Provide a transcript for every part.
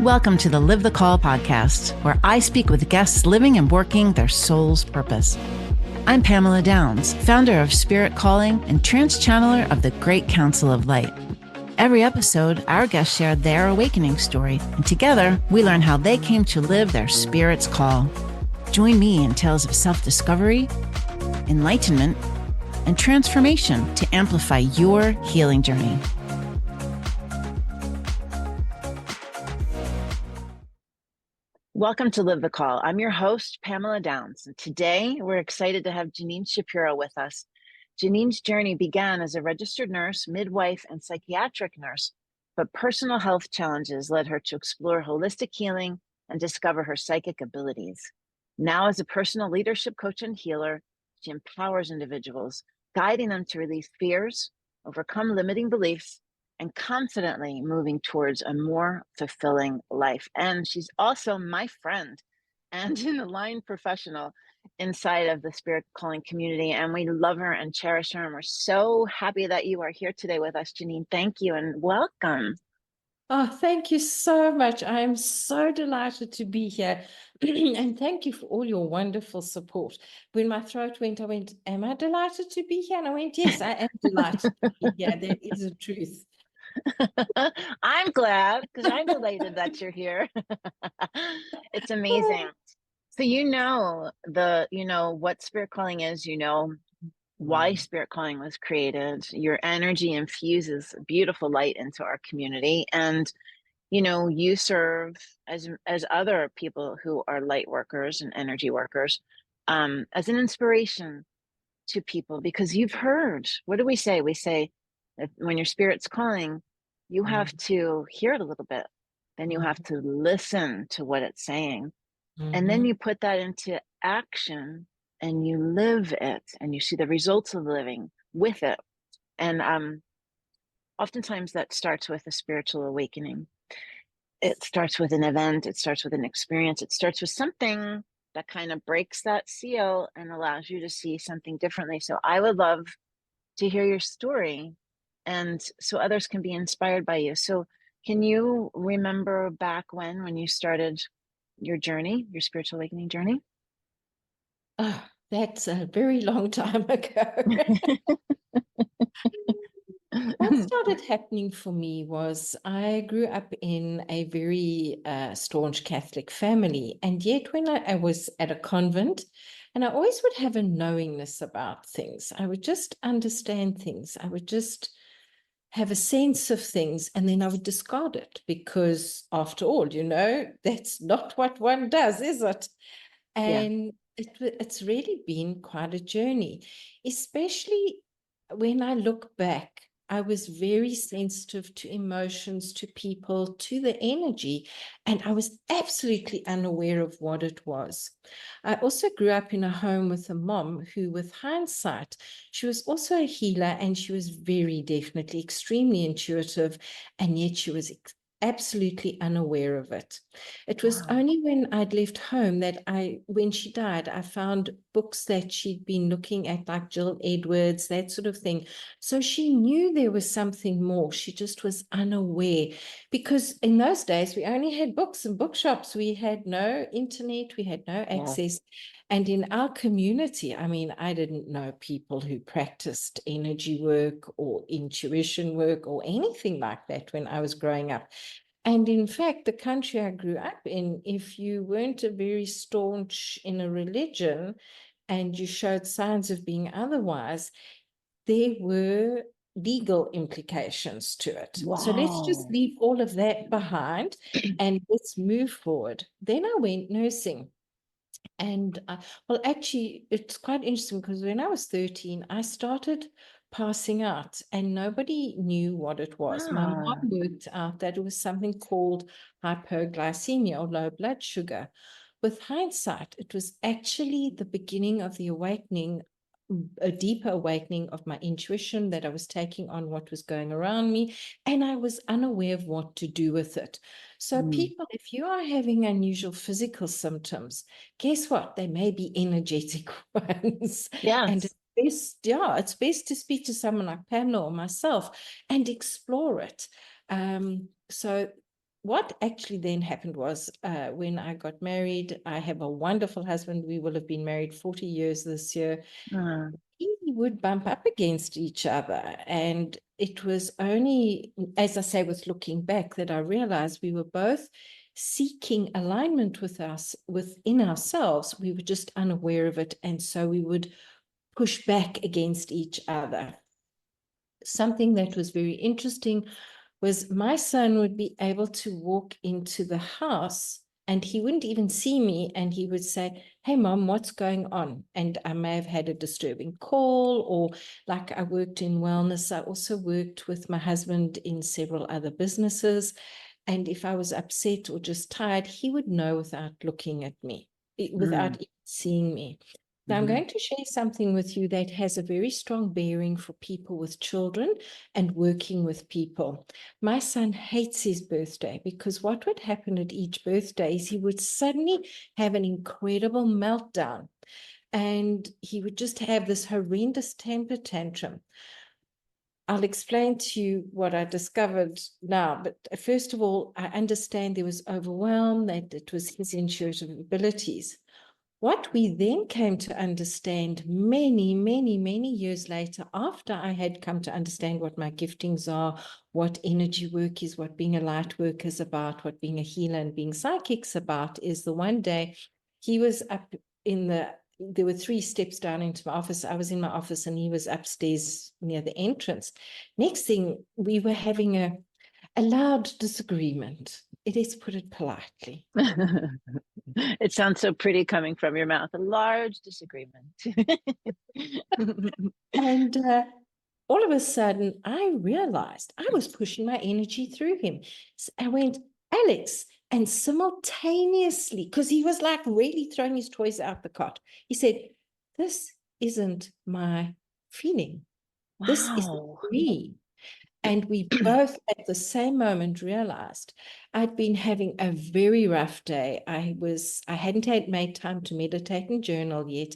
Welcome to the Live the Call podcast, where I speak with guests living and working their soul's purpose. I'm Pamela Downs, founder of Spirit Calling and trance channeler of the Great Council of Light. Every episode, our guests share their awakening story, and together we learn how they came to live their spirit's call. Join me in tales of self-discovery, enlightenment, and transformation to amplify your healing journey. Welcome to Live the Call. I'm your host, Pamela Downs, and today we're excited to have Janine Shapiro with us. Janine's journey began as a registered nurse, midwife, and psychiatric nurse, but personal health challenges led her to explore holistic healing and discover her psychic abilities. Now, as a personal leadership coach and healer, she empowers individuals, guiding them to release fears, overcome limiting beliefs, and confidently moving towards a more fulfilling life. And she's also my friend and an aligned professional inside of the Spirit Calling community. And we love her and cherish her. And we're so happy that you are here today with us, Janine. Thank you and welcome. Oh, thank you so much. I am so delighted to be here. And thank you for all your wonderful support. When my throat went, I went, am I delighted to be here? And I went, yes, I am delighted to be here. That is the truth. I'm glad, because I'm delighted that you're here. It's amazing. So what Spirit Calling is, why Spirit Calling was created. Your energy infuses beautiful light into our community, and you serve as other people who are light workers and energy workers, as an inspiration to people, because you've heard, what do we say? We say that when your spirit's calling, you have to hear it a little bit, then you have to listen to what it's saying, and then you put that into action and you live it, and you see the results of living with it. And oftentimes that starts with a spiritual awakening. It starts with an event, it starts with an experience, it starts with something that kind of breaks that seal and allows you to see something differently. So I would love to hear your story, and so others can be inspired by you. So can you remember back when you started your journey, your spiritual awakening journey? Oh, that's a very long time ago. What started happening for me was I grew up in a very staunch Catholic family, and yet when I was at a convent, and I always would have a knowingness about things. I would just understand things. I would just have a sense of things, and then I would discard it because, after all, that's not what one does, is it? And it's really been quite a journey, especially when I look back. I was very sensitive to emotions, to people, to the energy, and I was absolutely unaware of what it was. I also grew up in a home with a mom who, with hindsight, she was also a healer, and she was very definitely extremely intuitive, and yet she was absolutely unaware of it. It was only when I'd left home that when she died, I found books that she'd been looking at, like Jill Edwards, that sort of thing. So she knew there was something more. She just was unaware, because in those days, we only had books and bookshops. We had no internet, we had no access. And in our community, I didn't know people who practiced energy work or intuition work or anything like that when I was growing up. And in fact, the country I grew up in, if you weren't a very staunch in a religion and you showed signs of being otherwise, there were legal implications to it. Wow. So let's just leave all of that behind and let's move forward. Then I went nursing. And actually, it's quite interesting because when I was 13, I started passing out and nobody knew what it was. My mom worked out that it was something called hypoglycemia, or low blood sugar. With hindsight, it was actually the beginning of the awakening, a deeper awakening of my intuition, that I was taking on what was going around me, and I was unaware of what to do with it. So people, if you are having unusual physical symptoms, guess what? They may be energetic ones. Yes. And it's best to speak to someone like Pamela or myself and explore it. So what actually then happened was when I got married, I have a wonderful husband. We will have been married 40 years this year. We would bump up against each other. And it was only, as I say, with looking back, that I realized we were both seeking alignment with us within ourselves. We were just unaware of it. And so we would push back against each other. Something that was very interesting was my son would be able to walk into the house and he wouldn't even see me, and he would say, "Hey, Mom, what's going on?" And I may have had a disturbing call, or like I worked in wellness, I also worked with my husband in several other businesses. And if I was upset or just tired, he would know without looking at me, without even seeing me. Now, I'm going to share something with you that has a very strong bearing for people with children and working with people. My son hates his birthday because what would happen at each birthday is he would suddenly have an incredible meltdown, and he would just have this horrendous temper tantrum. I'll explain to you what I discovered now, but first of all, I understand there was overwhelm, that it was his intuitive abilities. What we then came to understand many, many, many years later, after I had come to understand what my giftings are, what energy work is, what being a light worker is about, what being a healer and being psychic's about, is the one day he was up in there were 3 steps down into my office. I was in my office and he was upstairs near the entrance. Next thing, we were having a loud disagreement. Let's put it politely. It sounds so pretty coming from your mouth. A large disagreement. And all of a sudden, I realized I was pushing my energy through him. So I went, "Alex," and simultaneously, because he was like really throwing his toys out the cot, he said, "This isn't my feeling. This isn't Wow. me." And we both at the same moment realized I'd been having a very rough day. I hadn't made time to meditate and journal yet.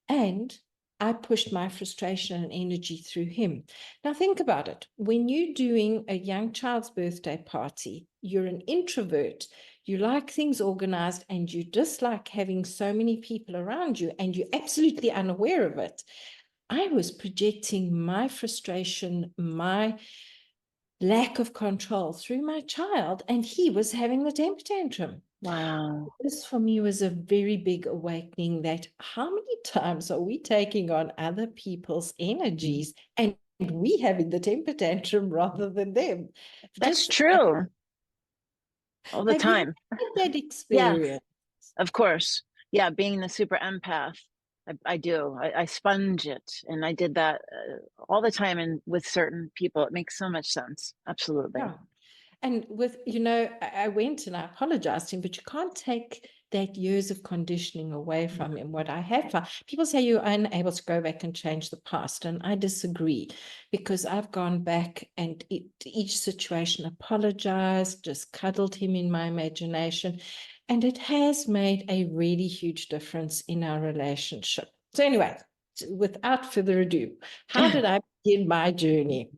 And I pushed my frustration and energy through him. Now think about it. When you're doing a young child's birthday party, you're an introvert. You like things organized and you dislike having so many people around you, and you're absolutely unaware of it. I was projecting my frustration, my lack of control through my child, and he was having the temper tantrum. Wow. This for me was a very big awakening, that how many times are we taking on other people's energies and we having the temper tantrum rather than them? That's Just true. All the have you time. had that Yeah, experience? of course. Yeah, being the super empath, I do. I sponge it, and I did that all the time, and with certain people, it makes so much sense. Absolutely. Yeah. And with, I went and I apologized to him, but you can't take that years of conditioning away from him. What I have found, people say you're unable to go back and change the past, and I disagree, because I've gone back and each situation apologized, just cuddled him in my imagination, and it has made a really huge difference in our relationship. So anyway, without further ado, how did I begin my journey?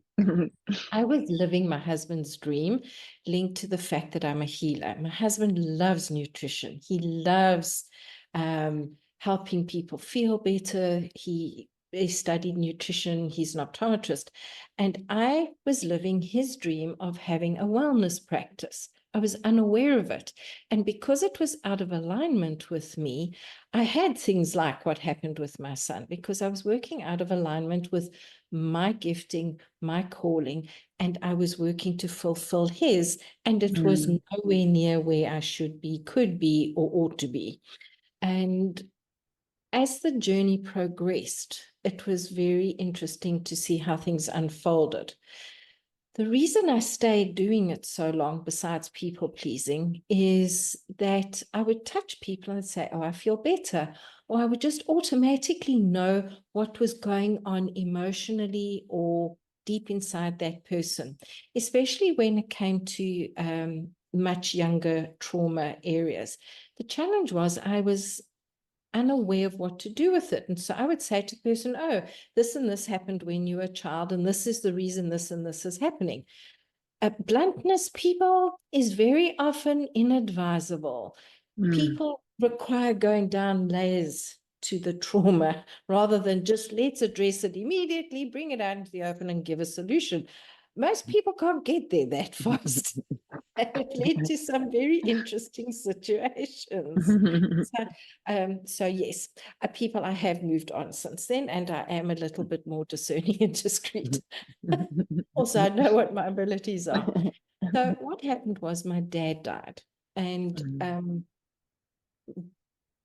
I was living my husband's dream, linked to the fact that I'm a healer. My husband loves nutrition. He loves helping people feel better. He studied nutrition. He's an optometrist. And I was living his dream of having a wellness practice. I was unaware of it. And because it was out of alignment with me, I had things like what happened with my son, because I was working out of alignment with my gifting, my calling, and I was working to fulfill his, and it was nowhere near where I should be, could be, or ought to be. And as the journey progressed, it was very interesting to see how things unfolded. The reason I stayed doing it so long, besides people pleasing, is that I would touch people and say, "Oh, I feel better." Or I would just automatically know what was going on emotionally or deep inside that person, especially when it came to much younger trauma areas. The challenge was I was unaware of what to do with it. And so I would say to the person, "Oh, this and this happened when you were a child, and this is the reason this and this is happening." Bluntness, people, is very often inadvisable. People require going down layers to the trauma rather than just let's address it immediately, bring it out into the open and give a solution. Most people can't get there that fast. And it led to some very interesting situations. So yes, people, I have moved on since then, and I am a little bit more discerning and discreet. Also, I know what my abilities are. So what happened was my dad died. And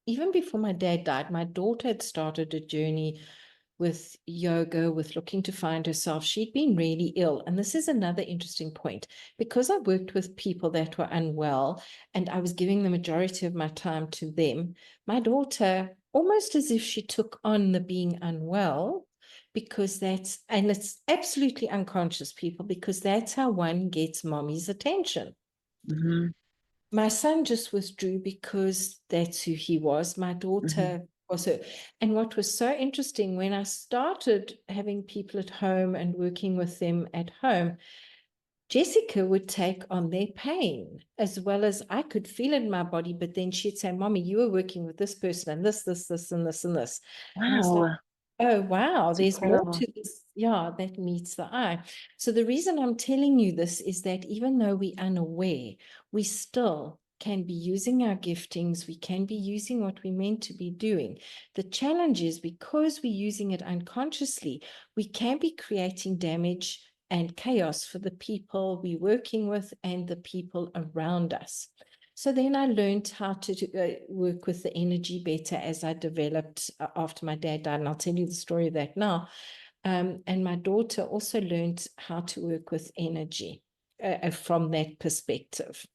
even before my dad died, my daughter had started a journey with yoga, with looking to find herself. She'd been really ill. And this is another interesting point. Because I worked with people that were unwell and I was giving the majority of my time to them, my daughter, almost as if she took on the being unwell, because and it's absolutely unconscious, people, because that's how one gets mommy's attention. My son just withdrew because that's who he was. My daughter was her. And what was so interesting, when I started having people at home and working with them at home, Jessica would take on their pain, as well as I could feel it in my body. But then she'd say, Mommy, you were working with this person and this, and this, and this. And I was like, Wow. oh, wow, It's there's more incredible. to this. Yeah, that meets the eye. So the reason I'm telling you this is that even though we're unaware, we still can be using our giftings. We can be using what we're meant to be doing. The challenge is, because we're using it unconsciously, we can be creating damage and chaos for the people we're working with and the people around us. So then I learned how to work with the energy better as I developed after my dad died. And I'll tell you the story of that now. And my daughter also learned how to work with energy from that perspective.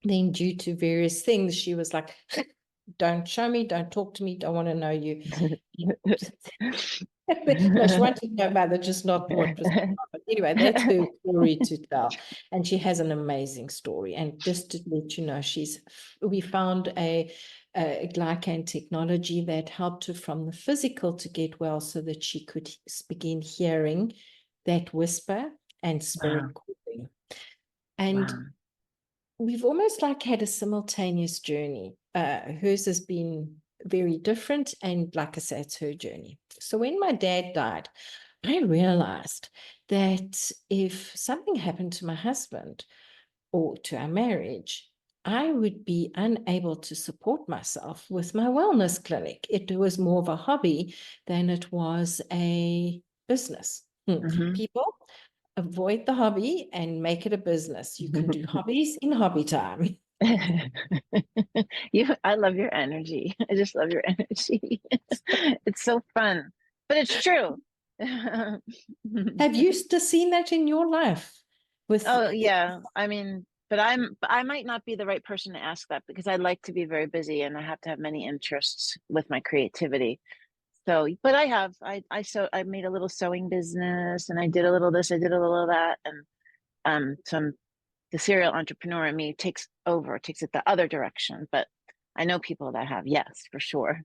Then, due to various things, she was like, don't show me, don't talk to me, don't want to know you. No, she wanted to know about it, just not what was going on. But anyway, that's her story to tell. And she has an amazing story. And just to let you know, we found a glycan technology that helped her from the physical to get well, so that she could begin hearing that whisper and spirit calling. And we've almost like had a simultaneous journey. Hers has been very different. And like I said, it's her journey. So when my dad died, I realized that if something happened to my husband or to our marriage, I would be unable to support myself with my wellness clinic. It was more of a hobby than it was a business. People, avoid the hobby and make it a business. You can do hobbies in hobby time. I love your energy. I just love your energy. It's so fun, but it's true. Have you still seen that in your life? Oh yeah, I mean, but I might not be the right person to ask that, because I like to be very busy and I have to have many interests with my creativity. So, but I made a little sewing business, and I did a little this, I did a little that, and the serial entrepreneur in me takes it the other direction. But I know people that have, yes, for sure.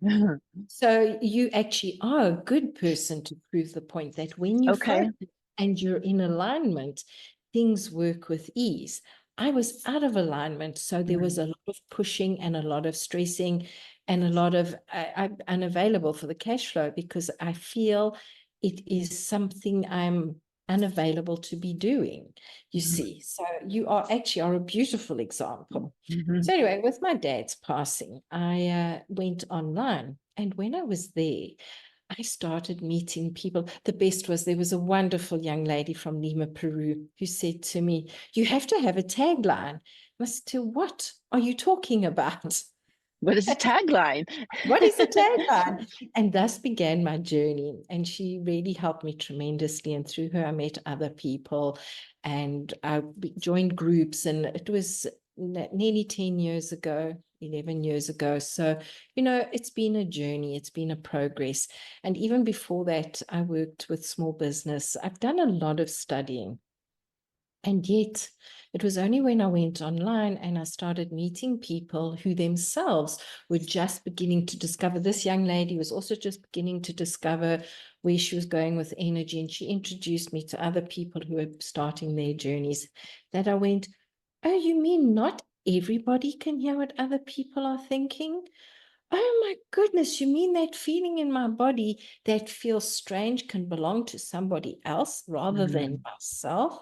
So you actually are a good person to prove the point that when you Okay. focus and you're in alignment, things work with ease. I was out of alignment, so there was a lot of pushing and a lot of stressing and a lot of I'm unavailable for the cash flow, because I feel it is something I'm unavailable to be doing, you see. So you are a beautiful example. So anyway, with my dad's passing, I went online. And when I was there, I started meeting people. The best was, there was a wonderful young lady from Lima, Peru, who said to me, you have to have a tagline. I said, what are you talking about? What is the tagline? What is the tagline? And thus began my journey. And she really helped me tremendously. And through her, I met other people and I joined groups. And it was nearly 10 years ago, 11 years ago. So, it's been a journey. It's been a progress. And even before that, I worked with small business. I've done a lot of studying. And yet, It was only when I went online and I started meeting people who themselves were just beginning to discover. This young lady was also just beginning to discover where she was going with energy, and she introduced me to other people who were starting their journeys, that I went, oh, you mean not everybody can hear what other people are thinking? Oh my goodness, you mean that feeling in my body that feels strange can belong to somebody else rather than myself?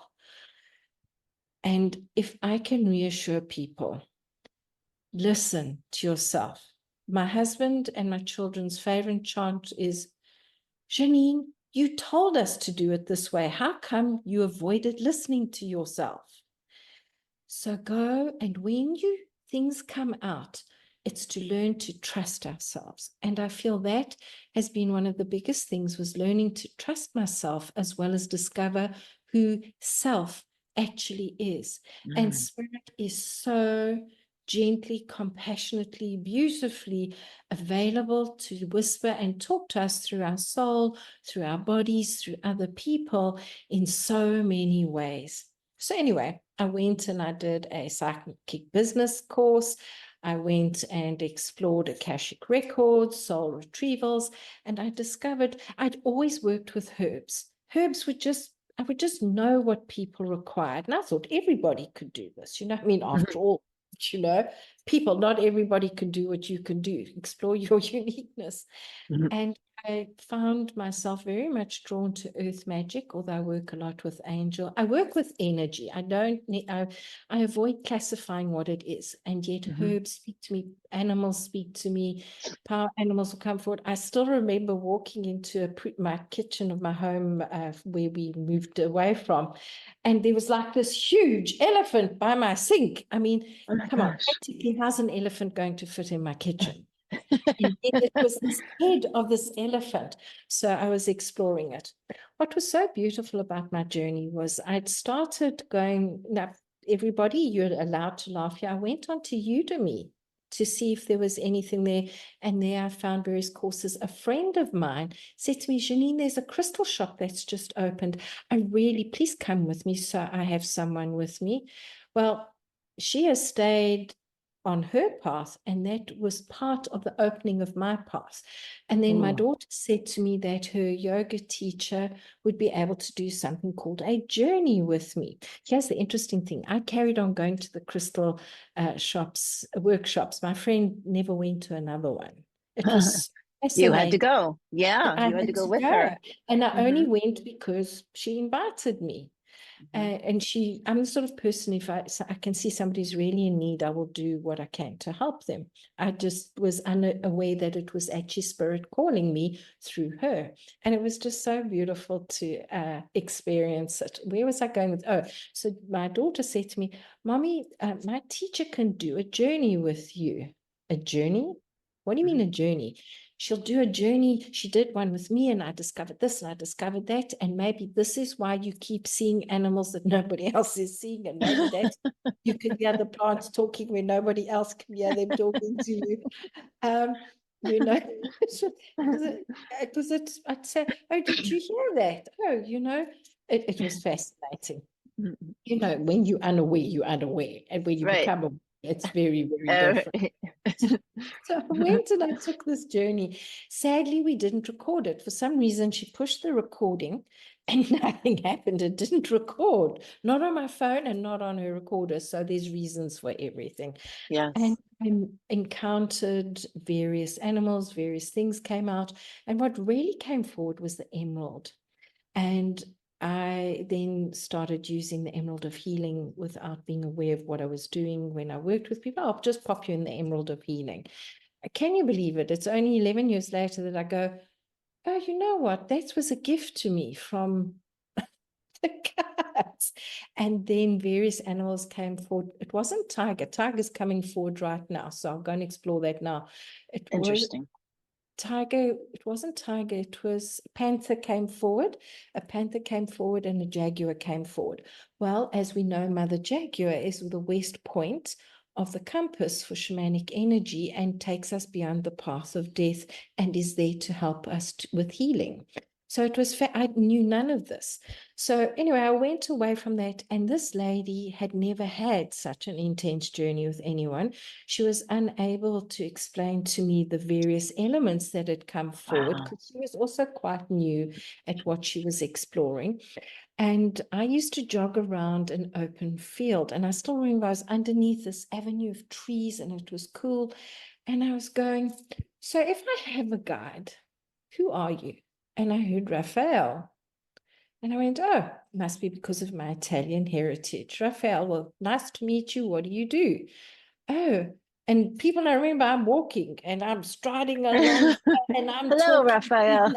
And if I can reassure people, listen to yourself. My husband and my children's favorite chant is, Janine, you told us to do it this way. How come you avoided listening to yourself? So go, and when things come out, it's to learn to trust ourselves. And I feel that has been one of the biggest things, was learning to trust myself as well as discover who self actually is. And spirit is so gently, compassionately, beautifully available to whisper and talk to us through our soul, through our bodies, through other people in so many ways. So anyway, I went and I did a psychic business course. I went and explored Akashic records, soul retrievals, and I discovered I'd always worked with herbs. Herbs would just, I would just know what people required. And I thought everybody could do this. I mean, after all, people, not everybody can do what you can do. Explore your uniqueness. And I found myself very much drawn to earth magic, although I work a lot with angel. I work with energy. I avoid classifying what it is. And yet herbs speak to me, animals speak to me, power animals will come forward. I still remember walking into my kitchen of my home where we moved away from, and there was like this huge elephant by my sink. I mean, come on, practically, how's an elephant going to fit in my kitchen? And it was this head of this elephant. So I was exploring it. What was so beautiful about my journey was I'd started going, now, everybody, you're allowed to laugh here. I went on to Udemy to see if there was anything there. And there I found various courses. A friend of mine said to me, Janine, there's a crystal shop that's just opened. Please come with me. So I have someone with me. Well, she has stayed on her path, and that was part of the opening of my path. And then my daughter said to me that her yoga teacher would be able to do something called a journey with me. Here's the interesting thing. I carried on going to the crystal workshops. My friend never went to another one. It was You had to fascinating. go. Yeah, I you had to had go to with go. her. And I only went because she invited me. And I'm the sort of person, if I can see somebody's really in need, I will do what I can to help them. I just was unaware that it was actually spirit calling me through her. And it was just so beautiful to experience it. Where was I going with? Oh, so my daughter said to me, Mommy, my teacher can do a journey with you. A journey? What do you mean a journey? She'll do a journey. She did one with me, and I discovered this and I discovered that. And maybe this is why you keep seeing animals that nobody else is seeing. And maybe that's you can hear the plants talking when nobody else can hear them talking to you. I'd say, oh, did you hear that? Oh, it was fascinating. When you're unaware. And when you Right. become aware, it's very, very different. So I went and I took this journey. Sadly, we didn't record it. For some reason, she pushed the recording and nothing happened. It didn't record, not on my phone and not on her recorder. So there's reasons for everything. Yes. And I encountered various animals, various things came out. And what really came forward was the emerald. And I then started using the Emerald of Healing without being aware of what I was doing when I worked with people. I'll just pop you in the Emerald of Healing. Can you believe it? It's only 11 years later that I go, oh, you know what? That was a gift to me from the cards. And then various animals came forward. It wasn't tiger. Tiger's coming forward right now. So I'll go and explore that now. It was tiger. It wasn't tiger. It was panther came forward. A panther came forward and a jaguar came forward. Well, as we know, Mother Jaguar is the west point of the compass for shamanic energy and takes us beyond the path of death and is there to help us with healing. So it was, I knew none of this. So anyway, I went away from that, and this lady had never had such an intense journey with anyone. She was unable to explain to me the various elements that had come forward Wow. because she was also quite new at what she was exploring. And I used to jog around an open field, and I still remember I was underneath this avenue of trees, and it was cool. And I was going, so if I have a guide, who are you? And I heard Raphael. And I went, oh, must be because of my Italian heritage. Raphael, well, nice to meet you. What do you do? Oh, and people, I remember I'm walking and I'm striding along and I'm Hello, talking. Raphael.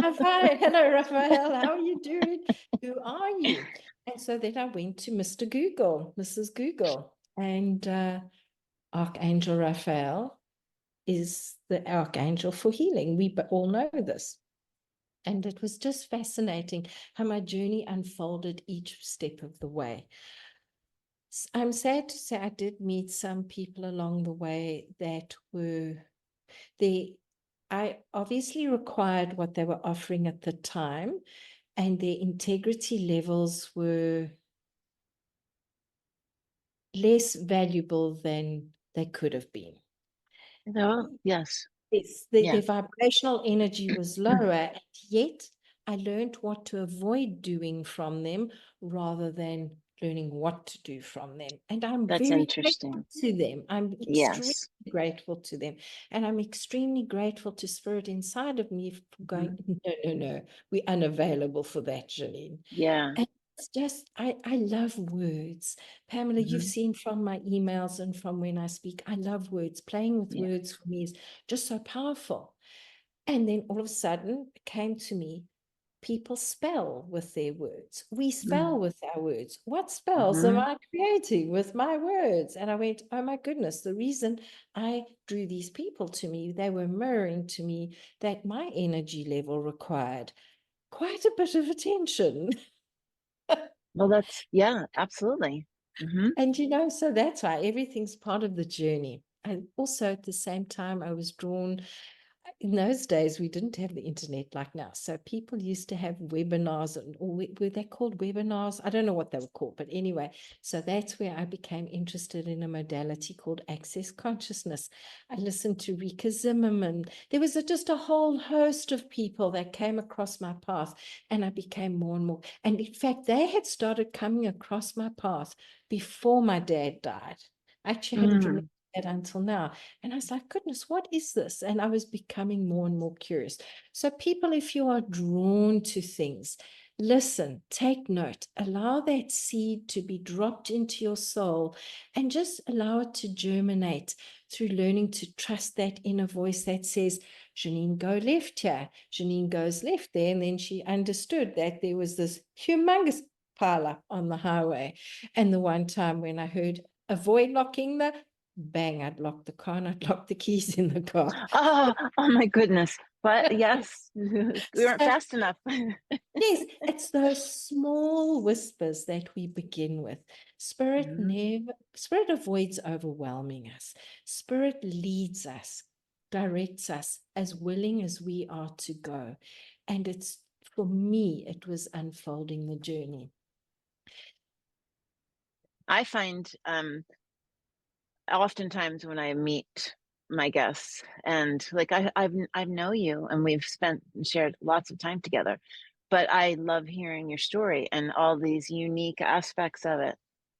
Raphael, hello, Raphael. How are you doing? Who are you? And so then I went to Mr. Google, Mrs. Google, and Archangel Raphael is the archangel for healing. We all know this. And it was just fascinating how my journey unfolded each step of the way. I'm sad to say I did meet some people along the way that were they I obviously required what they were offering at the time, and their integrity levels were less valuable than they could have been. No, yes. Yes, Yeah. their vibrational energy was lower, and yet I learned what to avoid doing from them rather than learning what to do from them. And I'm That's very grateful interesting. to them. I'm extremely Yes. grateful to them. And I'm extremely grateful to Spirit inside of me for going, Mhm. no, we're unavailable for that, Janine. Yeah. And it's just, I love words. Pamela, you've Hmm. seen from my emails and from when I speak, I love words. Playing with Yeah. words for me is just so powerful. And then all of a sudden it came to me, people spell with their words. We spell with our words. What spells am Mm-hmm. I creating with my words? And I went, oh my goodness, the reason I drew these people to me, they were mirroring to me that my energy level required quite a bit of attention. Well, that's, yeah, absolutely. Hmm. And so that's why everything's part of the journey. And also at the same time, I was drawn. In those days, we didn't have the internet like now. So people used to have webinars, or were they called webinars? I don't know what they were called, but anyway, so that's where I became interested in a modality called access consciousness. I listened to Rika Zimmerman. There was just a whole host of people that came across my path, and I became more and more. And in fact, they had started coming across my path before my dad died. I actually hadn't remembered Mm. that until now. And I was like, goodness, what is this? And I was becoming more and more curious. So, people, if you are drawn to things, listen, take note, allow that seed to be dropped into your soul and just allow it to germinate through learning to trust that inner voice that says, Janine, go left here. Janine goes left there. And then she understood that there was this humongous pile up on the highway. And the one time when I heard, avoid locking the bang, I'd lock the car and I'd lock the keys in the car. Oh, oh my goodness. But yes, we weren't So, fast enough. yes, it's those small whispers that we begin with. Mhm. Spirit avoids overwhelming us. Spirit leads us, directs us as willing as we are to go. And for me, it was unfolding the journey. I find oftentimes when I meet my guests and like I've know you and we've spent and shared lots of time together, but I love hearing your story and all these unique aspects of it.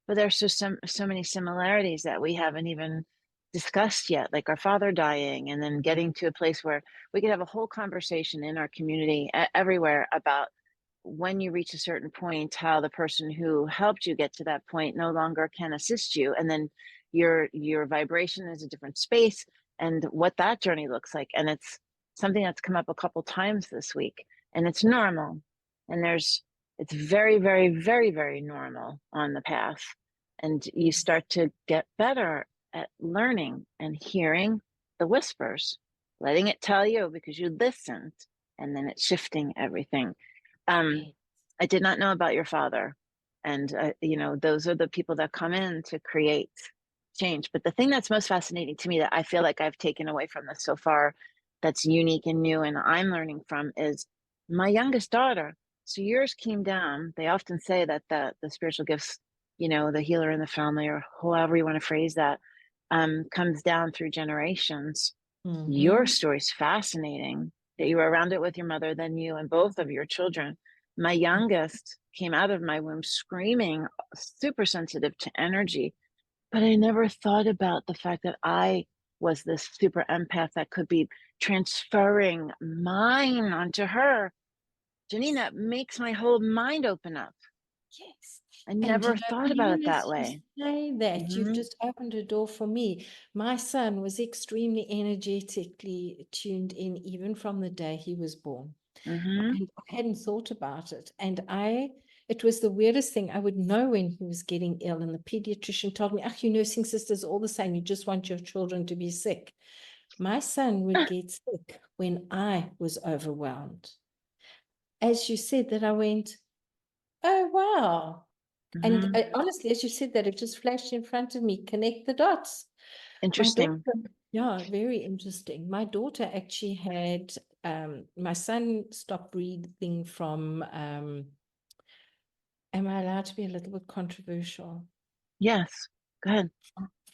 But there's just so many similarities that we haven't even discussed yet, like our father dying and then getting to a place where we could have a whole conversation in our community everywhere about when you reach a certain point, how the person who helped you get to that point no longer can assist you, and then your vibration is a different space, and what that journey looks like. And it's something that's come up a couple times this week, and it's normal. And it's very, very, very, very normal on the path. And you start to get better at learning and hearing the whispers, letting it tell you because you listened, and then it's shifting everything. um, Yes. I did not know about your father. And, those are the people that come in to create change. But the thing that's most fascinating to me that I feel like I've taken away from this so far, that's unique and new and I'm learning from, is My youngest daughter. So yours came down. They often say that the spiritual gifts, the healer in the family, or however you want to phrase that, comes down through generations. Your Mm-hmm. story's fascinating that you were around it with your mother, then you and both of your children. My youngest came out of my womb screaming, super sensitive to energy, but I never thought about the fact that I was this super empath that could be transferring mine onto her. Janine, that makes my whole mind open up. Yes. I And never thought about it even that as you way. say that, you've Mm-hmm. just opened a door for me. My son was extremely energetically tuned in, even from the day he was born. Mm-hmm. And I hadn't thought about it. And it was the weirdest thing. I would know when he was getting ill, and the pediatrician told me, you nursing sisters all the same, you just want your children to be sick. My son would get sick when I was overwhelmed. As you said that, I went, oh, wow. And Mm-hmm. honestly, as you said that, it just flashed in front of me. Connect the dots. My daughter, Interesting. yeah, very interesting. My daughter actually had, my son stopped breathing from, am I allowed to be a little bit controversial? Yes. Go ahead.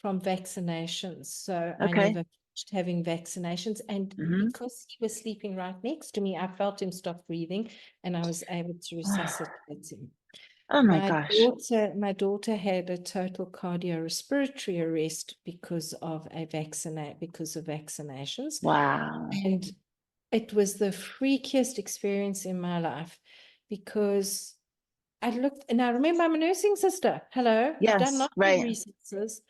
From vaccinations. So I Okay. never finished having vaccinations. And Mm-hmm. because he was sleeping right next to me, I felt him stop breathing and I was able to resuscitate him. Oh my gosh. My daughter had a total cardiorespiratory arrest because of vaccinations. Wow. And it was the freakiest experience in my life because I looked, and I remember I'm a nursing sister. Hello, I've done Yes. lots of Right. researches.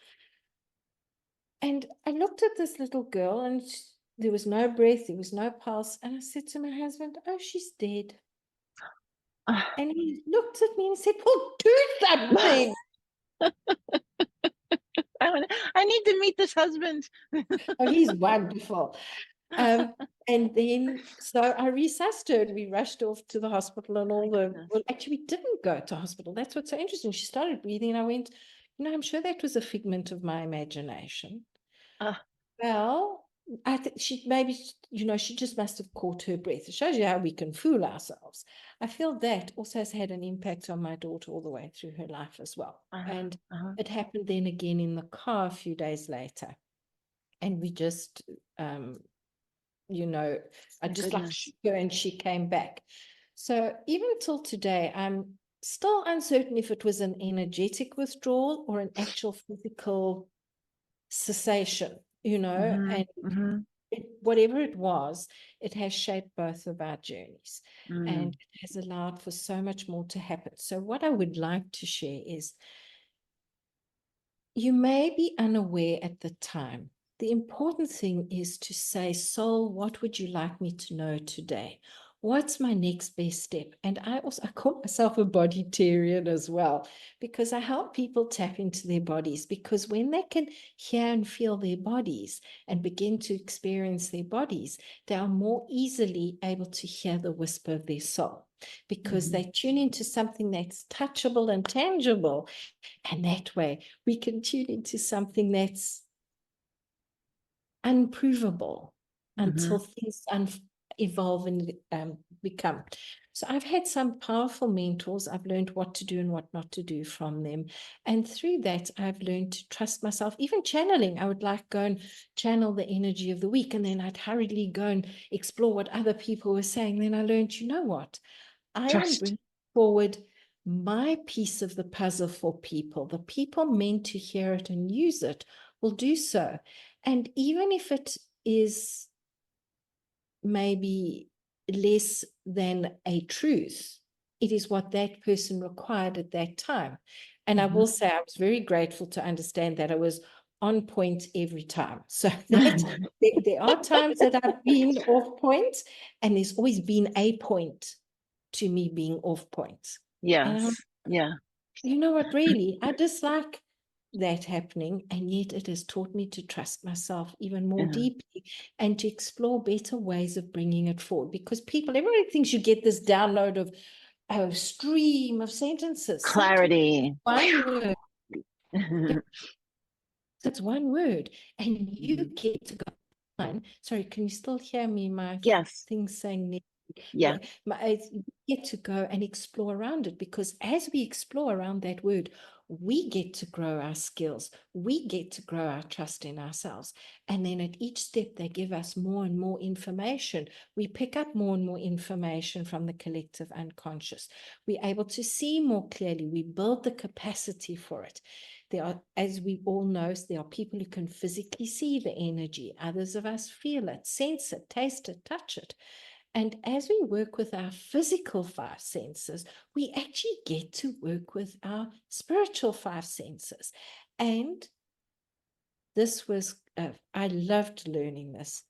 And I looked at this little girl and there was no breath, there was no pulse. And I said to my husband, oh, she's dead. And he looked at me and said, well, do something. I need to meet this husband. Oh, he's wonderful. And then, so I resuscitated. We rushed off to the hospital and My goodness. well, actually, we didn't go to hospital. That's what's so interesting. She started breathing and I went, I'm sure that was a figment of my imagination. Uh, Well, I think she maybe, she just must have caught her breath. It shows you how we can fool ourselves. I feel that also has had an impact on my daughter all the way through her life as well. uh-huh, And uh-huh. it happened then again in the car a few days later. And we just, I My just like goodness. shook her and she came back. So even till today, I'm still uncertain if it was an energetic withdrawal or an actual physical cessation, Mm-hmm. and Mm-hmm. whatever it was, it has shaped both of our journeys and Mm. it has allowed for so much more to happen. So what I would like to share is you may be unaware at the time. The important thing is to say, soul, what would you like me to know today? What's my next best step? And I call myself a bodytarian as well, because I help people tap into their bodies, because when they can hear and feel their bodies and begin to experience their bodies, they are more easily able to hear the whisper of their soul, because Mm-hmm. they tune into something that's touchable and tangible. And that way we can tune into something that's unprovable Mm-hmm. until things evolve and become. So I've had some powerful mentors. I've learned what to do and what not to do from them. And through that, I've learned to trust myself. Even channeling, I would like go and channel the energy of the week. And then I'd hurriedly go and explore what other people were saying. Then I learned, you know what? I am Trust. bringing forward my piece of the puzzle for people. The people meant to hear it and use it will do so. And even if it is maybe less than a truth, it is what that person required at that time. And I Mm-hmm. will say I was very grateful to understand that I was on point every time. So that there are times that I've been off point, and there's always been a point to me being off point. And Yes. Yeah. you know what, really, I dislike that happening, and yet it has taught me to trust myself even more Yeah. deeply and to explore better ways of bringing it forward. Because everybody thinks you get this download of a stream of sentences. Sometimes Clarity. one word, Mm-hmm. that's one word, and you get to go on. Sorry, can you still hear me? My Yes. thing saying Yeah. You get to go and explore around it, because as we explore around that word, we get to grow our skills. We get to grow our trust in ourselves. And then at each step, they give us more and more information. We pick up more and more information from the collective unconscious. We're able to see more clearly. We build the capacity for it. There are, as we all know, there are people who can physically see the energy. Others of us feel it, sense it, taste it, touch it. And as we work with our physical five senses, we actually get to work with our spiritual five senses. And this was, I loved learning this.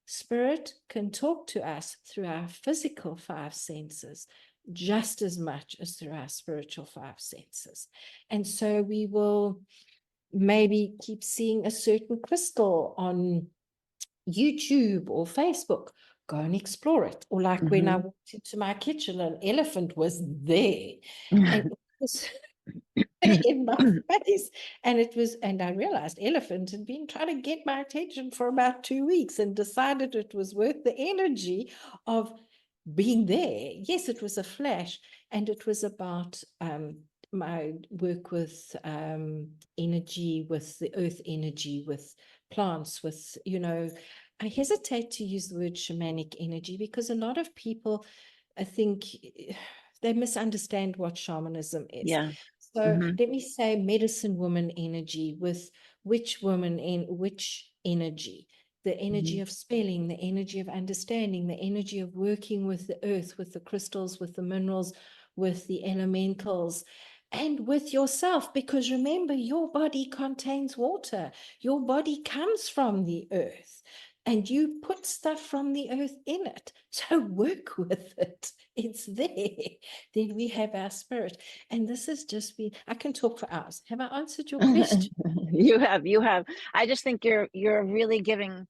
Spirit can talk to us through our physical five senses just as much as through our spiritual five senses. And so we will maybe keep seeing a certain crystal on YouTube or Facebook. Go and explore it. Or like when I walked into my kitchen, an elephant was there, and it was in my face. And I realized elephant had been trying to get my attention for about 2 weeks, and decided it was worth the energy of being there. Yes, it was a flash, and it was about my work with energy, with the earth energy, with plants, with, I hesitate to use the word shamanic energy, because a lot of people, I think, they misunderstand what shamanism is. Yeah. So let me say medicine woman energy, with witch woman in witch energy, the energy of spelling, the energy of understanding, the energy of working with the earth, with the crystals, with the minerals, with the elementals, and with yourself. Because remember, your body contains water. Your body comes from the earth, and you put stuff from the earth in it. So work with it. It's there. Then we have our spirit. And this has just been, I can talk for hours. Have I answered your question? You have. I just think you're really giving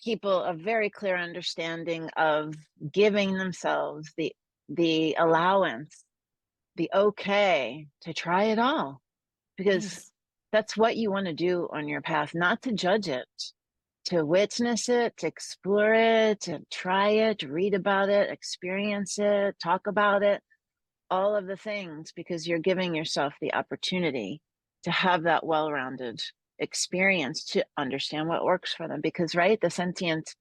people a very clear understanding of giving themselves the allowance, the okay to try it all, because Yes. that's what you want to do on your path, not to judge it, to witness it, to explore it, to try it, read about it, experience it, talk about it, all of the things, because you're giving yourself the opportunity to have that well-rounded experience, to understand what works for them. Because, right, the sentient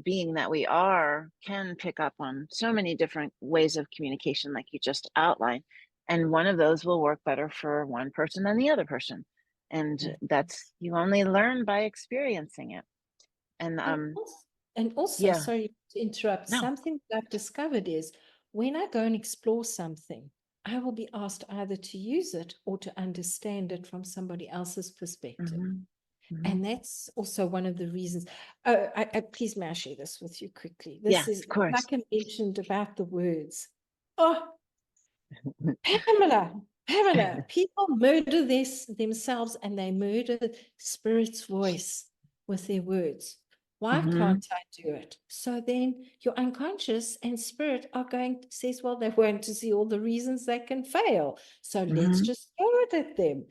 being that we are can pick up on so many different ways of communication, like you just outlined. And one of those will work better for one person than the other person. And that's, you only learn by experiencing it. And And also, yeah, sorry to interrupt, no. something that I've discovered is when I go and explore something, I will be asked either to use it or to understand it from somebody else's perspective. And that's also one of the reasons. Oh, please, may I share this with you quickly? Yeah, This is, of course. like I mentioned about the words. Oh, Pamela, people murder themselves, and they murder Spirit's voice with their words. Why can't I do it? So then your unconscious and Spirit are says, well, they want to see all the reasons they can fail. So let's just throw it at them.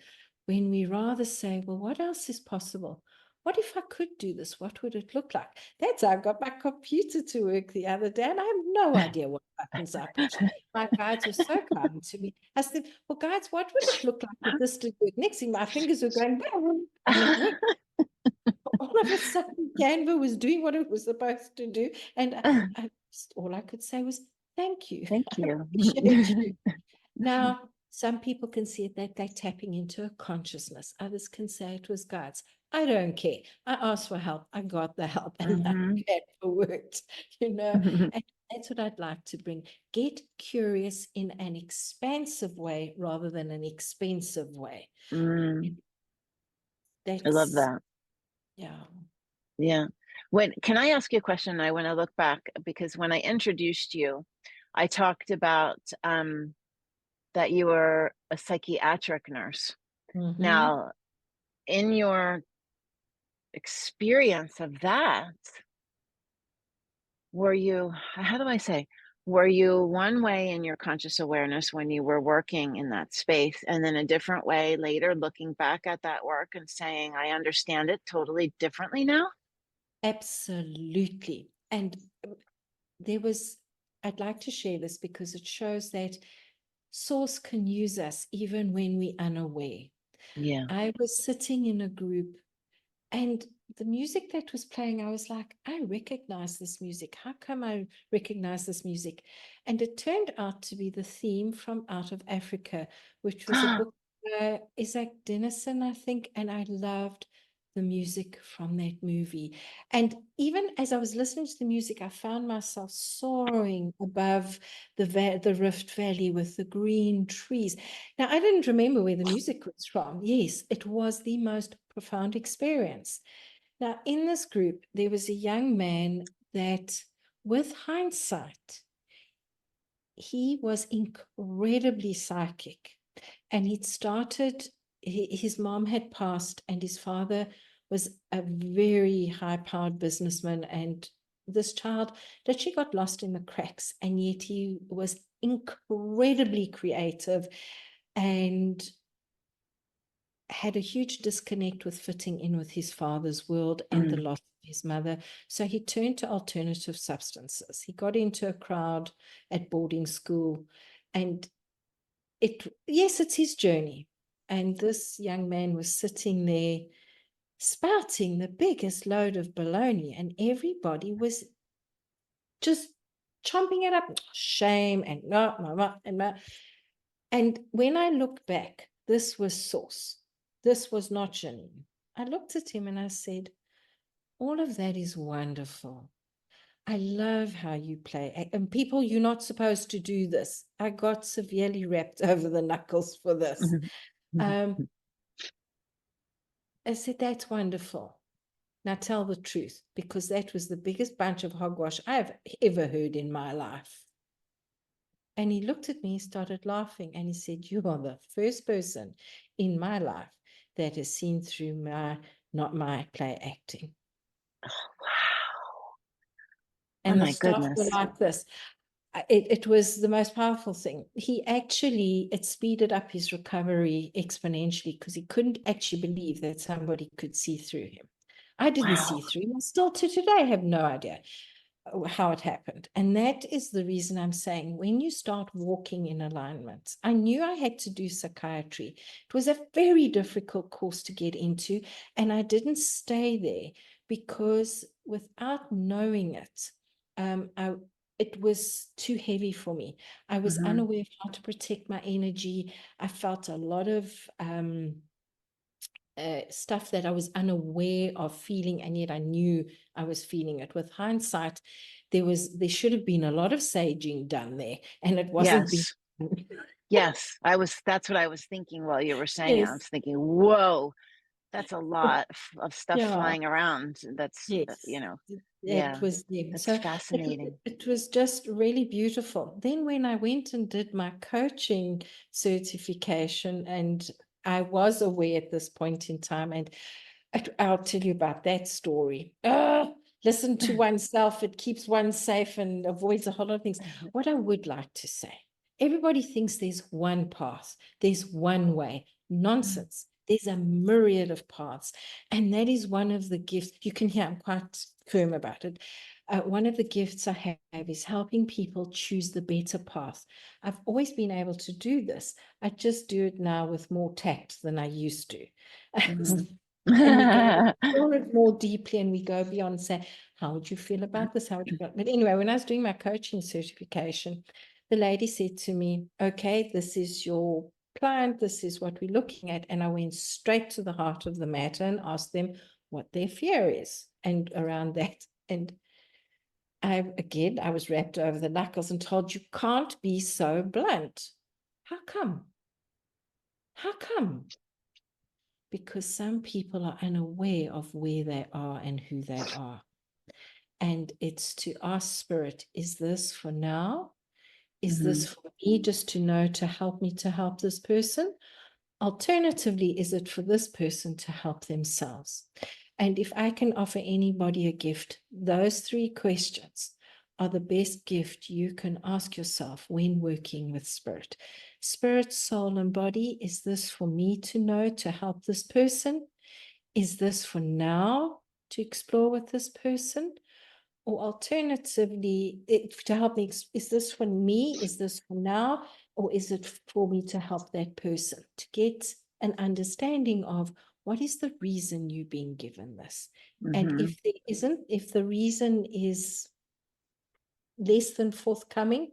When we rather say, well, what else is possible? What if I could do this? What would it look like? That's how I got my computer to work the other day, and I have no idea what buttons I pushed. My guides were so kind to me. I said, well, guides, what would it look like if this did work? Next thing, my fingers were going, boom, and it worked. All of a sudden, Canva was doing what it was supposed to do. And all I could say was, thank you. Thank I you. appreciate you. Now, some people can see it that they're tapping into a consciousness. Others can say it was God's. I don't care. I asked for help. I got the help, and I'm glad it worked, And that's what I'd like to bring. Get curious in an expansive way rather than an expensive way. I love That's, that. yeah. Yeah. Can I ask you a question? I want to look back, because when I introduced you, I talked about that you were a psychiatric nurse. Now, in your experience of that, how do I say, were you one way in your conscious awareness when you were working in that space, and then a different way later, looking back at that work and saying, I understand it totally differently now? Absolutely. And I'd like to share this because it shows that Source can use us even when we're unaware. Yeah. I was sitting in a group, and the music that was playing, I was like, I recognize this music. How come I recognize this music? And it turned out to be the theme from Out of Africa, which was a book by Isaac Dinesen, I think. And I loved the music from that movie. And even as I was listening to the music, I found myself soaring above the Rift Valley with the green trees. Now, I didn't remember where the music was from. Yes, it was the most profound experience. Now, in this group, there was a young man that, with hindsight, he was incredibly psychic. And he'd started, his mom had passed, and his father was a very high-powered businessman. And this child that she got lost in the cracks, and yet he was incredibly creative and had a huge disconnect with fitting in with his father's world and the loss of his mother. So he turned to alternative substances. He got into a crowd at boarding school, and yes, it's his journey. And this young man was sitting there spouting the biggest load of baloney, and everybody was just chomping it up. Shame and no, and when I look back, this was Source. This was not Janine. I looked at him and I said, all of that is wonderful. I love how you play. And people, you're not supposed to do this. I got severely wrapped over the knuckles for this. I said, that's wonderful. Now tell the truth, because that was the biggest bunch of hogwash I've ever heard in my life. And he looked at me, he started laughing, and he said, you are the first person in my life that has seen through not my play acting. Oh, wow. And the My staff were goodness. like this. It was the most powerful thing. It speeded up his recovery exponentially, because he couldn't actually believe that somebody could see through him. I didn't see through him. Still to today, have no idea how it happened. And that is the reason I'm saying, when you start walking in alignment, I knew I had to do psychiatry. It was a very difficult course to get into, and I didn't stay there because without knowing it, it was too heavy for me. I was unaware of how to protect my energy. I felt a lot of stuff that I was unaware of feeling, and yet I knew I was feeling it. With hindsight, there should have been a lot of saging done there, and it wasn't being done. Yes, that's what I was thinking while you were saying it. I Yes. was thinking, whoa, that's a lot of stuff Yeah. flying around. That's, Yes. yeah, It was them. that's So fascinating. it was just really beautiful. Then when I went and did my coaching certification, and I was aware at this point in time, and I'll tell you about that story. Listen to oneself. It keeps one safe and avoids a whole lot of things. What I would like to say, everybody thinks there's one path, there's one way. Nonsense. There's a myriad of paths. And that is one of the gifts. You can hear I'm quite firm about it. One of the gifts I have is helping people choose the better path. I've always been able to do this. I just do it now with more tact than I used to. And we go explore it more deeply, and we go beyond, say, how would you feel about this? How would you feel? But anyway, when I was doing my coaching certification, the lady said to me, okay, this is your client, this is what we're looking at. And I went straight to the heart of the matter and asked them what their fear is and around that. And I was wrapped over the knuckles and told, you can't be so blunt. How come? How come? Because some people are unaware of where they are and who they are. And it's to ask Spirit, is this for now? Is this for me just to know to help me to help this person? Alternatively, is it for this person to help themselves? And if I can offer anybody a gift, those three questions are the best gift you can ask yourself when working with Spirit. Spirit, soul, and body, is this for me to know to help this person? Is this for now to explore with this person? Or alternatively, to help me, is this for me? Is this for now? Or is it for me to help that person to get an understanding of what is the reason you're being given this? And if there isn't, if the reason is less than forthcoming,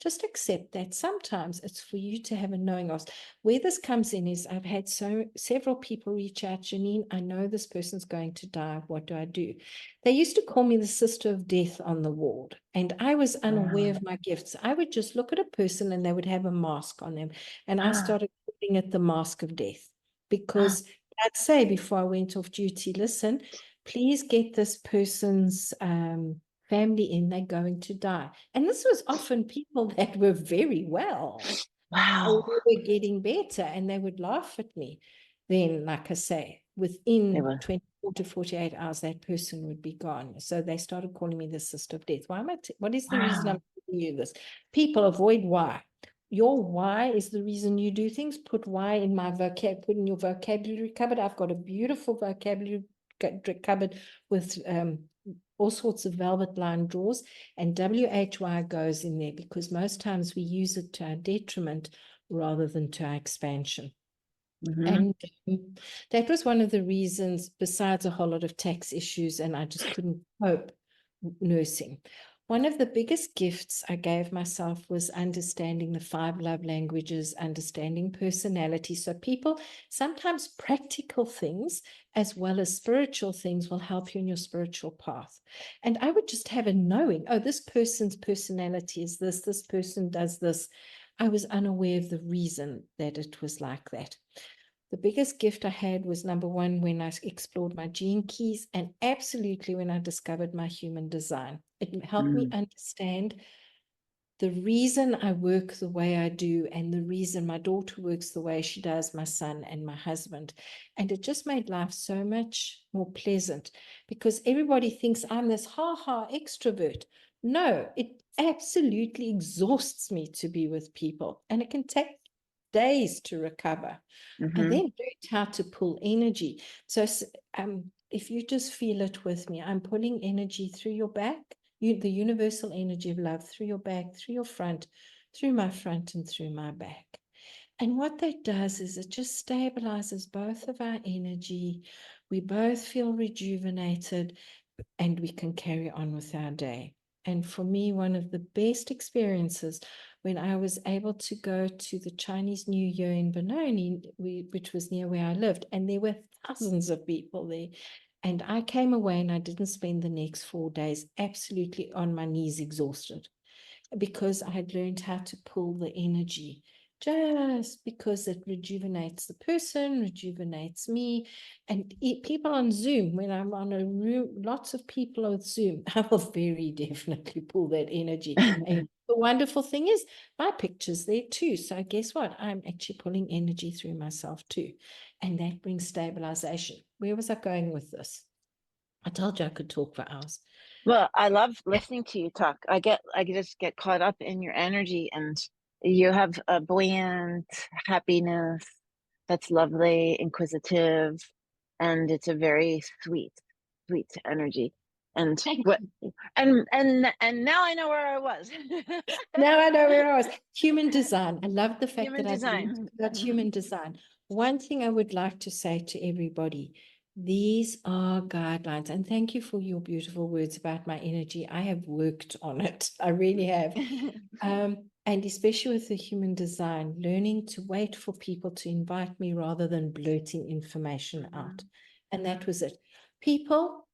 just accept that sometimes it's for you to have a knowing of. Where this comes in is I've had several people reach out, Janine, I know this person's going to die. What do I do? They used to call me the sister of death on the ward, and I was unaware of my gifts. I would just look at a person and they would have a mask on them, and I started calling it the mask of death, because I'd say before I went off duty, listen, please get this person's family in, they're going to die. And this was often people that were very well. Wow. They were getting better, and they would laugh at me. Then, like I say, within 24 to 48 hours, that person would be gone. So they started calling me the sister of death. Why am I? What is the reason I'm telling you this? People avoid why. Your why is the reason you do things. Put why in my vocab. Put in your vocabulary cupboard. I've got a beautiful vocabulary cupboard with all sorts of velvet lined drawers, and WHY goes in there because most times we use it to our detriment rather than to our expansion. And that was one of the reasons, besides a whole lot of tax issues, and I just couldn't cope nursing. One of the biggest gifts I gave myself was understanding the 5 love languages, understanding personality. So people, sometimes practical things as well as spiritual things will help you in your spiritual path. And I would just have a knowing, oh, this person's personality is this, this person does this. I was unaware of the reason that it was like that. The biggest gift I had was, number one, when I explored my gene keys, and absolutely when I discovered my human design. It helped me understand the reason I work the way I do, and the reason my daughter works the way she does, my son and my husband. And it just made life so much more pleasant, because everybody thinks I'm this ha-ha extrovert. No, it absolutely exhausts me to be with people, and it can take days to recover. I then learned how to pull energy. So if you just feel it with me, I'm pulling energy through your back, the universal energy of love through your back, through your front, through my front, and through my back. And what that does is it just stabilizes both of our energy. We both feel rejuvenated, and we can carry on with our day. And for me, one of the best experiences when I was able to go to the Chinese New Year in Benoni, which was near where I lived, and there were thousands of people there. And I came away and I didn't spend the next 4 days absolutely on my knees exhausted, because I had learned how to pull the energy, just because it rejuvenates the person, rejuvenates me. And people on Zoom, when I'm on a room, lots of people on Zoom, I will very definitely pull that energy. And the wonderful thing is, my picture's there too. So guess what? I'm actually pulling energy through myself too. And that brings stabilization. Where was I going with this? I told you I could talk for hours. Well, I love listening to you talk. I just get caught up in your energy, and you have a buoyant happiness that's lovely, inquisitive, and it's a very sweet energy. And what and now I know where I was. Now I know where I was. Human design. I love the fact Human that I've learned design. about human design. One thing I would like to say to everybody, these are guidelines. And thank you for your beautiful words about my energy. I have worked on it. I really have. And especially with the human design, learning to wait for people to invite me rather than blurting information out. And that was it. People,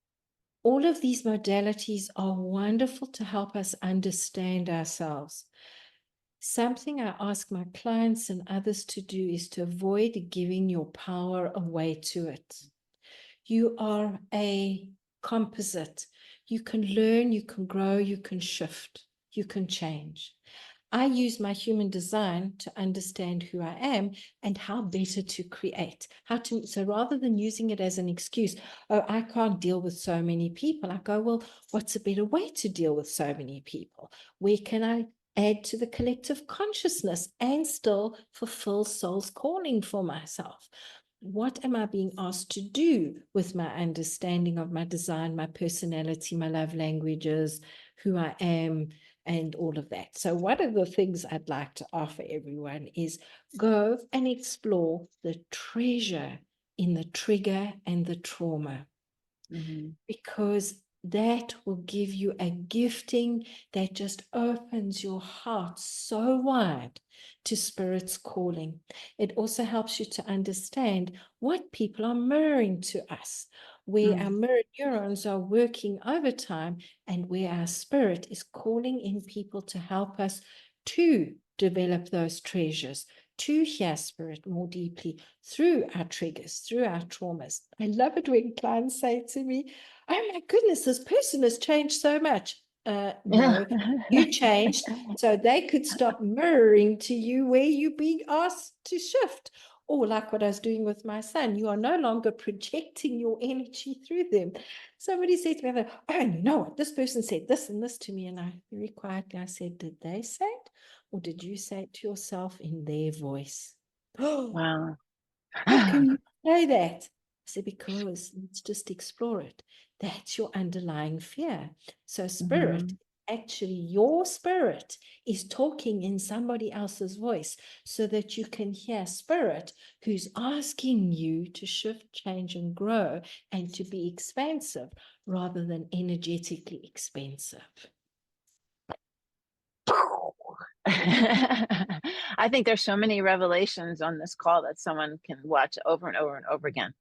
all of these modalities are wonderful to help us understand ourselves. Something I ask my clients and others to do is to avoid giving your power away to it. You are a composite. You can learn, you can grow, you can shift, you can change. I use my human design to understand who I am and how better to create. So rather than using it as an excuse, oh, I can't deal with so many people, I go, well, what's a better way to deal with so many people? Where can I add to the collective consciousness and still fulfill soul's calling for myself? what am I being asked to do with my understanding of my design, my personality, my love languages, who I am, and all of that. So one of the things I'd like to offer everyone is go and explore the treasure in the trigger and the trauma, because that will give you a gifting that just opens your heart so wide to Spirit's calling. It also helps you to understand what people are mirroring to us, where our mirror neurons are working overtime, and where our spirit is calling in people to help us to develop those treasures, to hear Spirit more deeply through our triggers, through our traumas. I love it when clients say to me, oh my goodness, this person has changed so much. No, you changed so they could stop mirroring to you where you're being asked to shift. Or like what I was doing with my son, you are no longer projecting your energy through them. Somebody said to me, oh, you know what, this person said this and this to me. And I very quietly, I said, did they say it? Or did you say it to yourself in their voice? Oh, Wow. how can you say that? I said, because let's just explore it. That's your underlying fear. So spirit, actually your spirit is talking in somebody else's voice so that you can hear spirit who's asking you to shift, change, and grow and to be expansive rather than energetically expensive. I think there's so many revelations on this call that someone can watch over and over and over again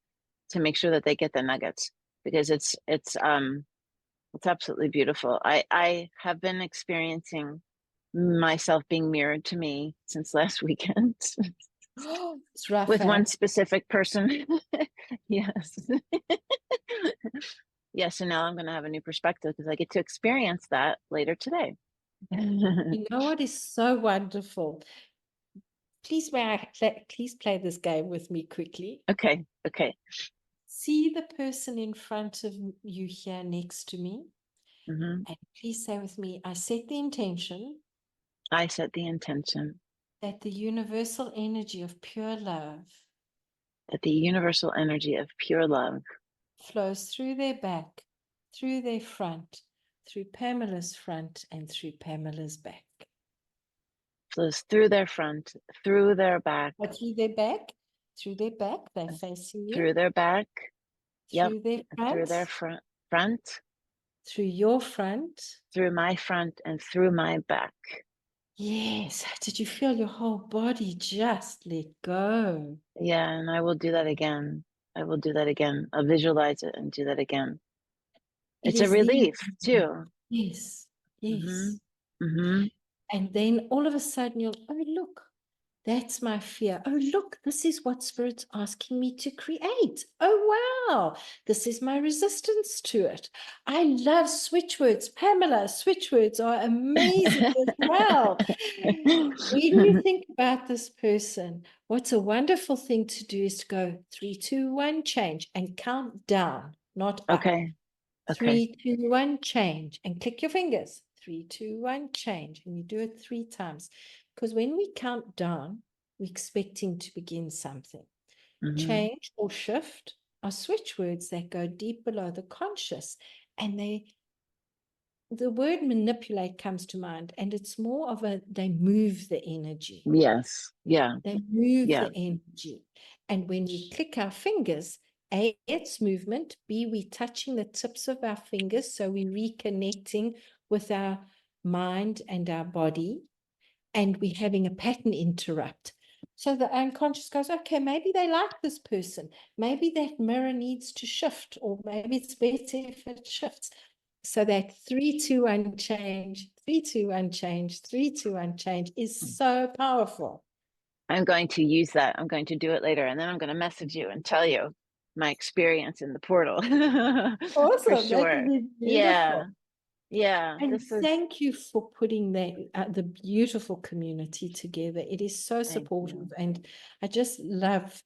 to make sure that they get the nuggets, because it's absolutely beautiful. I have been experiencing myself being mirrored to me since last weekend It's rough, with eh? one specific person. Yes. Yes, and now I'm going to have a new perspective because I get to experience that later today. You know what is so wonderful? Please, please play this game with me quickly. Okay. See the person in front of you here next to me. And please say with me, I set the intention I set the intention that the universal energy of pure love that the universal energy of pure love flows through their back, through their front, through Pamela's front, and through Pamela's back. flows through their front, through their back, Through their back, they're facing you. through their back, through their front, through their front, through your front, through my front, and through my back. Yes. Did you feel your whole body just let go? Yeah, and I will do that again. I will do that again. I'll visualize it and do that again. It's a relief too. Yes, yes. Mm-hmm. And then all of a sudden you'll, oh, look, that's my fear. Oh, look, this is what Spirit's asking me to create. Oh, wow, this is my resistance to it. I love switch words. Pamela, switch words are amazing as well. When you think about this person, what's a wonderful thing to do is to go 3, 2, 1, change and count down, not up. Okay. 3, 2, 1, change, and click your fingers. 3, 2, 1, change, and you do it 3 times. Because when we count down, we're expecting to begin something. Change or shift are switch words that go deep below the conscious, and the word manipulate comes to mind, and it's more of they move the energy. Yes. Yeah. They move the energy. And when we click our fingers, A, it's movement. B, we're touching the tips of our fingers. So we're reconnecting with our mind and our body. And we're having a pattern interrupt. So the unconscious goes, okay, maybe they like this person. Maybe that mirror needs to shift, or maybe it's better if it shifts. So that 3, 2, 1 change, 3, 2, 1 change, 3, 2, 1 change is so powerful. I'm going to use that. I'm going to do it later, and then I'm going to message you and tell you my experience in the portal. Awesome. For sure. Yeah. And thank you for putting the beautiful community together. It is so supportive, and I just love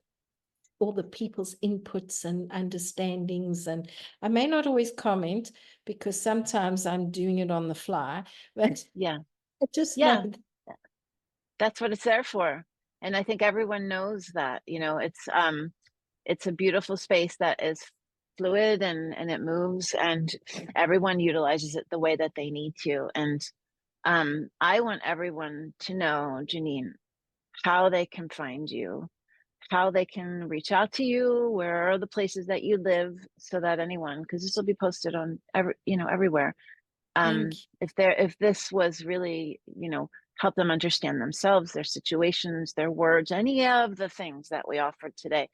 all the people's inputs and understandings. And I may not always comment because sometimes I'm doing it on the fly, but I just love it. That's what it's there for. And I think everyone knows that, it's it's a beautiful space that is fluid and it moves, and everyone utilizes it the way that they need to. And I want everyone to know, Janine, how they can find you, how they can reach out to you, where are the places that you live, so that anyone, because this will be posted on everywhere. Thank you. If this was really, help them understand themselves, their situations, their words, any of the things that we offered today,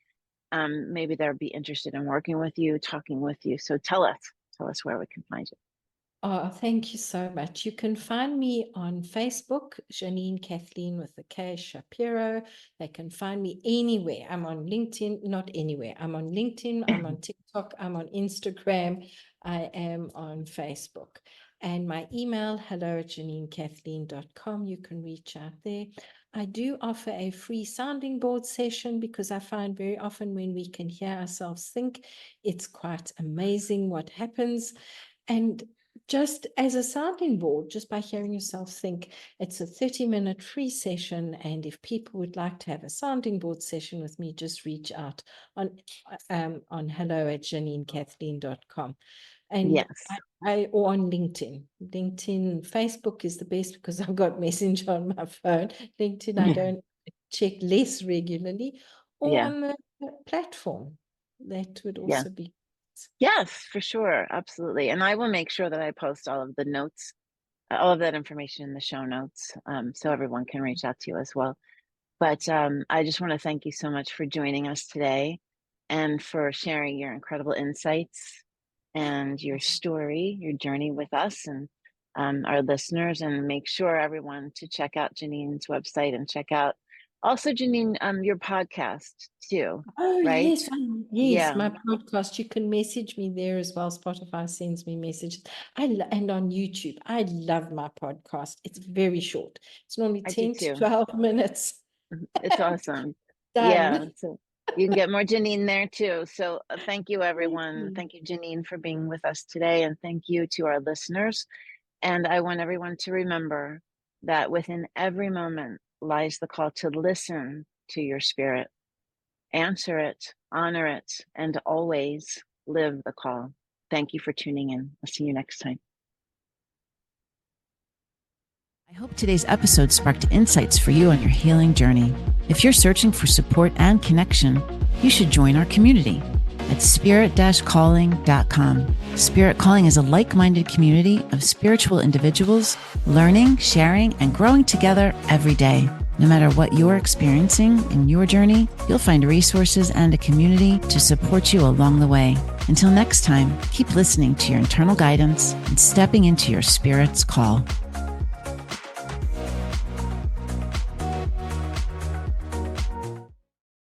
maybe they'll be interested in working with you, talking with you. So tell us where we can find you. Oh, thank you so much. You can find me on Facebook, Janine Kathleen with the K, Shapiro. They can find me anywhere. I'm on LinkedIn, not anywhere. I'm on LinkedIn, I'm on TikTok, I'm on Instagram, I am on Facebook. And my email, hello@janinekathleen.com. You can reach out there. I do offer a free sounding board session because I find very often when we can hear ourselves think, it's quite amazing what happens. And just as a sounding board, just by hearing yourself think, it's a 30-minute free session. And if people would like to have a sounding board session with me, just reach out on hello@janinekathleen.com. And Yes. or on LinkedIn. Facebook is the best because I've got Messenger on my phone. LinkedIn, I don't check less regularly, or Yeah. on the platform. That would Yeah. also be. Yes, for sure. Absolutely. And I will make sure that I post all of the notes, all of that information in the show notes, so everyone can reach out to you as well. But I just want to thank you so much for joining us today and for sharing your incredible insights and your story, your journey with us and our listeners. And make sure everyone to check out Janine's website and check out also, Janine, your podcast too, Oh, right? yes, yes, Yeah, my podcast. You can message me there as well. Spotify sends me messages. And on YouTube. I love my podcast. It's very short. It's normally I do 10 to too. 12 minutes. It's awesome. Yeah, Done. so you can get more Janine there too. So thank you, Thank everyone. you. Thank you, Janine, for being with us today. And thank you to our listeners. And I want everyone to remember that within every moment lies the call to listen to your spirit, answer it, honor it, and always live the call. Thank you for tuning in. I'll see you next time. I hope today's episode sparked insights for you on your healing journey. If you're searching for support and connection, you should join our community at spirit-calling.com. Spirit Calling is a like-minded community of spiritual individuals learning, sharing, and growing together every day. No matter what you're experiencing in your journey, you'll find resources and a community to support you along the way. Until next time, keep listening to your internal guidance and stepping into your spirit's call.